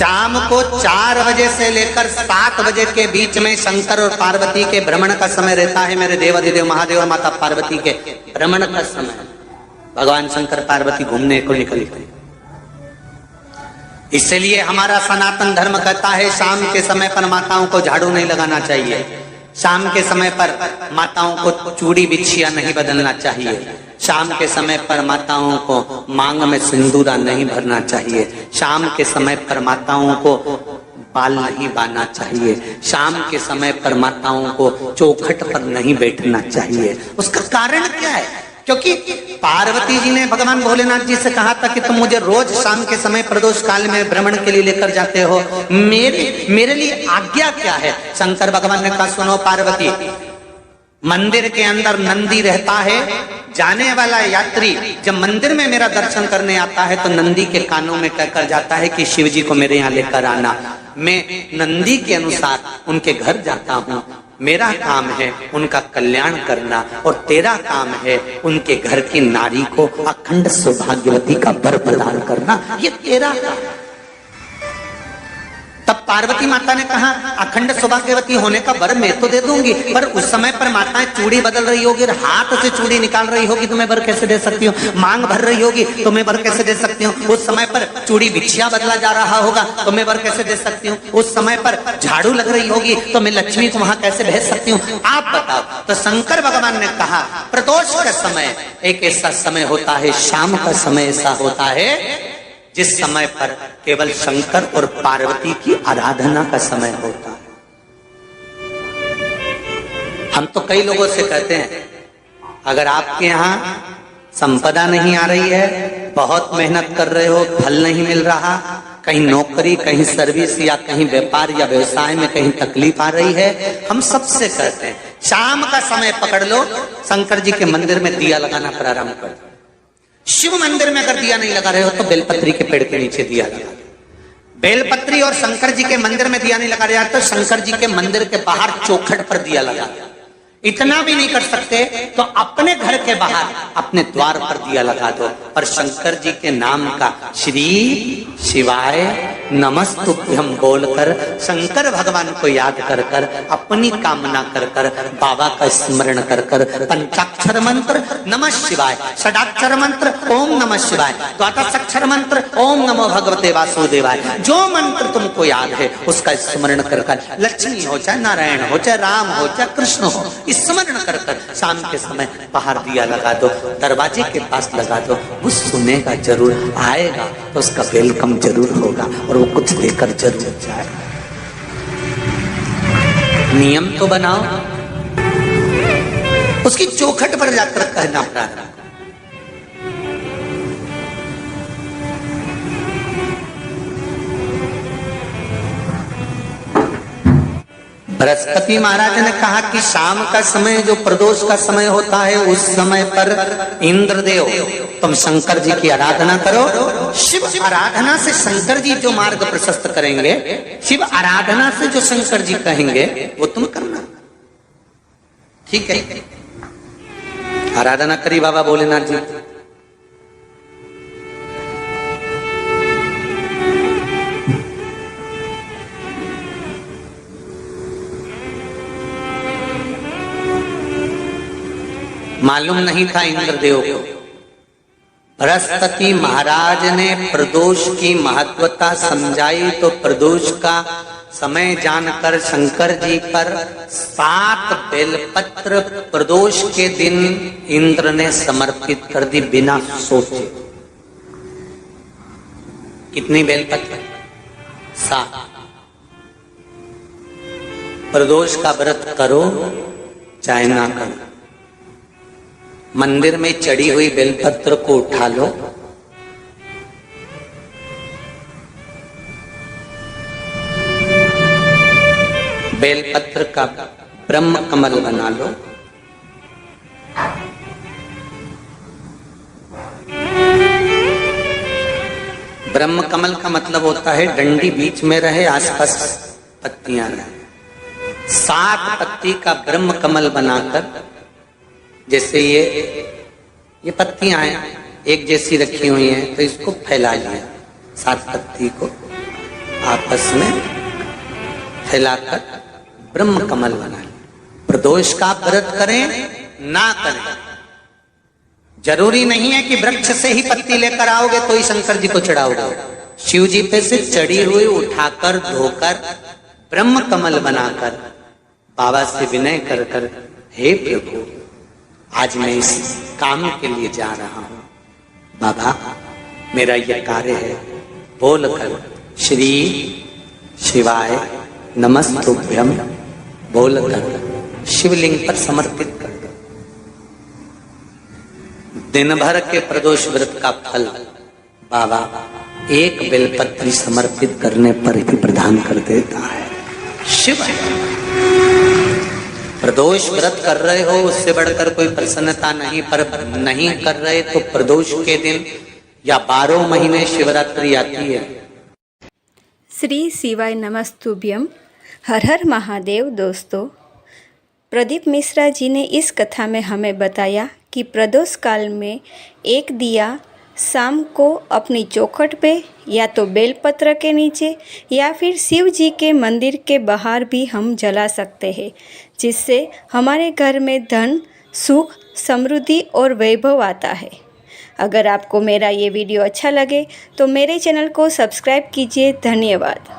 शाम को 4 बजे से लेकर 7 बजे के बीच में शंकर और पार्वती के भ्रमण का समय रहता है। मेरे देवाधिदेव महादेव और माता पार्वती के भ्रमण का समय, भगवान शंकर पार्वती घूमने को निकले। इसलिए हमारा सनातन धर्म कहता है शाम के समय पर माताओं को झाड़ू नहीं लगाना चाहिए, शाम के समय पर माताओं को चूड़ी बिछिया नहीं बदलना चाहिए, शाम के समय पर माताओं को मांग में सिंदूरा नहीं भरना चाहिए, शाम के समय पर माताओं को बाल नहीं बांधना चाहिए, शाम के समय पर माताओं को चौखट पर नहीं बैठना चाहिए। उसका कारण क्या है? क्योंकि पार्वती जी ने भगवान भोलेनाथ जी से कहा था कि तुम मुझे रोज शाम के समय प्रदोष काल में भ्रमण के लिए लेकर जाते हो, मेरे लिए आज्ञा क्या है? शंकर भगवान ने कहा सुनो पार्वती, मंदिर के अंदर नंदी रहता है, जाने वाला यात्री जब मंदिर में मेरा दर्शन करने आता है तो नंदी के कानों में कहकर जाता है कि शिव जी को मेरे यहाँ लेकर आना। मैं नंदी के अनुसार उनके घर जाता हूँ, मेरा काम है उनका कल्याण करना और तेरा काम है उनके घर की नारी को अखंड सौभाग्यवती का वर प्रदान करना, ये तेरा काम। तब पार्वती माता ने कहा अखंड सौभाग्यवती होने का वर मैं तो दे दूंगी, पर उस समय पर माताएं चूड़ी बदल रही होगी, हाथ से चूड़ी निकाल रही होगी तो मैं वर कैसे दे सकती हूँ? मांग भर रही होगी तो मैं वर कैसे दे सकती हूँ? उस समय पर चूड़ी बिछिया बदला जा रहा होगा तो मैं वर कैसे दे सकती हूँ? उस समय पर झाड़ू लग रही होगी तो मैं लक्ष्मी को वहां कैसे भेज सकती हूँ? आप बताओ। तो शंकर भगवान ने कहा प्रदोष का समय एक ऐसा समय होता है, शाम का समय ऐसा होता है जिस समय पर केवल शंकर और पार्वती की आराधना का समय होता है। हम तो कई लोगों से कहते हैं अगर आपके यहाँ संपदा नहीं आ रही है, बहुत मेहनत कर रहे हो, फल नहीं मिल रहा, कहीं नौकरी, कहीं सर्विस या कहीं व्यापार या व्यवसाय में कहीं तकलीफ आ रही है, हम सबसे कहते हैं शाम का समय पकड़ लो, शंकर जी के मंदिर में दिया लगाना प्रारंभ कर दो। शिव मंदिर में अगर दिया नहीं लगा रहे हो तो बेलपत्री के पेड़ के नीचे दिया लगा। बेलपत्री और शंकर जी के मंदिर में दिया नहीं लगा रहा तो शंकर जी के मंदिर के बाहर चौखट पर दिया लगा। इतना भी नहीं कर सकते तो अपने घर के बाहर अपने द्वार पर दिया लगा दो, पर शंकर जी के नाम का श्री शिवाय नमस्तुभ्यम बोलकर शंकर भगवान को याद कर कर अपनी कामना कर कर बाबा का स्मरण कर कर पंचाक्षर मंत्र नमः शिवाय, षडाक्षर मंत्र ओम नमः शिवाय, द्वादशाक्षर मंत्र ओम नमो भगवते वासुदेवाय, जो मंत्र तुमको याद है उसका स्मरण कर कर लक्ष्मी हो चाहे नारायण हो चाहे राम हो चाहे कृष्ण हो स्मरण कर कर शाम के समय बाहर दिया लगा दो, दरवाजे के पास लगा दो। वो सुनेगा जरूर, आएगा तो उसका वेलकम जरूर होगा और वो कुछ देकर जरूर जाएगा। नियम तो बनाओ, उसकी चौखट पर जाकर कहना प्रारंभ। बृहस्पति महाराज ने कहा कि शाम का समय जो प्रदोष का समय होता है उस समय पर इंद्रदेव तुम शंकर जी की आराधना करो। शिव आराधना से शंकर जी जो मार्ग प्रशस्त करेंगे, शिव आराधना से जो शंकर जी कहेंगे वो तुम करना, ठीक है? आराधना करी बाबा भोलेनाथ जी। मालूम नहीं था इंद्रदेव को। बृहस्पति महाराज ने प्रदोष की महत्वता समझाई तो प्रदोष का समय जानकर शंकर जी पर 7 बेलपत्र प्रदोष के दिन इंद्र ने समर्पित कर दी बिना सोचे। कितनी बेलपत्र? 7। प्रदोष का व्रत करो चाहे ना करो, मंदिर में चढ़ी हुई बेलपत्र को उठा लो, बेलपत्र का ब्रह्म कमल बना लो, ब्रह्म कमल का मतलब होता है डंडी बीच में रहे, आसपास पत्तियां रहे। 7 पत्ती का ब्रह्म कमल बनाकर, जैसे ये पत्तियां हैं एक जैसी रखी हुई हैं तो इसको फैला लिया 7 पत्ती को, आपस में फैलाकर ब्रह्म कमल बनाए। प्रदोष का व्रत करें ना करें, जरूरी नहीं है कि वृक्ष से ही पत्ती लेकर आओगे तो ही शंकर जी को चढ़ाओगे। शिव जी पे से चढ़ी हुई उठाकर धोकर ब्रह्म कमल बनाकर बाबा से विनय कर कर, हे प्रभु आज मैं इस काम के लिए जा रहा हूं, बाबा मेरा यह कार्य है, बोलकर श्री शिवाय नमस्तुभ्यम बोलकर शिवलिंग पर समर्पित कर दो। दिन भर के प्रदोष व्रत का फल बाबा एक बेलपत्री समर्पित करने पर ही प्रदान कर देता है। शिव प्रदोष व्रत कर रहे हो उससे बढ़कर कोई प्रसन्नता नहीं, पर नहीं कर रहे तो प्रदोष के दिन या 12 महीने शिवरात्रि आती है। श्री शिवाय नमस्तुभ्यम। हर हर महादेव। दोस्तों, प्रदीप मिश्रा जी ने इस कथा में हमें बताया कि प्रदोष काल में एक दिया शाम को अपनी चौखट पे या तो बेलपत्र के नीचे या फिर शिव जी के मंदिर के बाहर भी हम जला सकते हैं, जिससे हमारे घर में धन, सुख, समृद्धि और वैभव आता है। अगर आपको मेरा ये वीडियो अच्छा लगे तो मेरे चैनल को सब्सक्राइब कीजिए। धन्यवाद।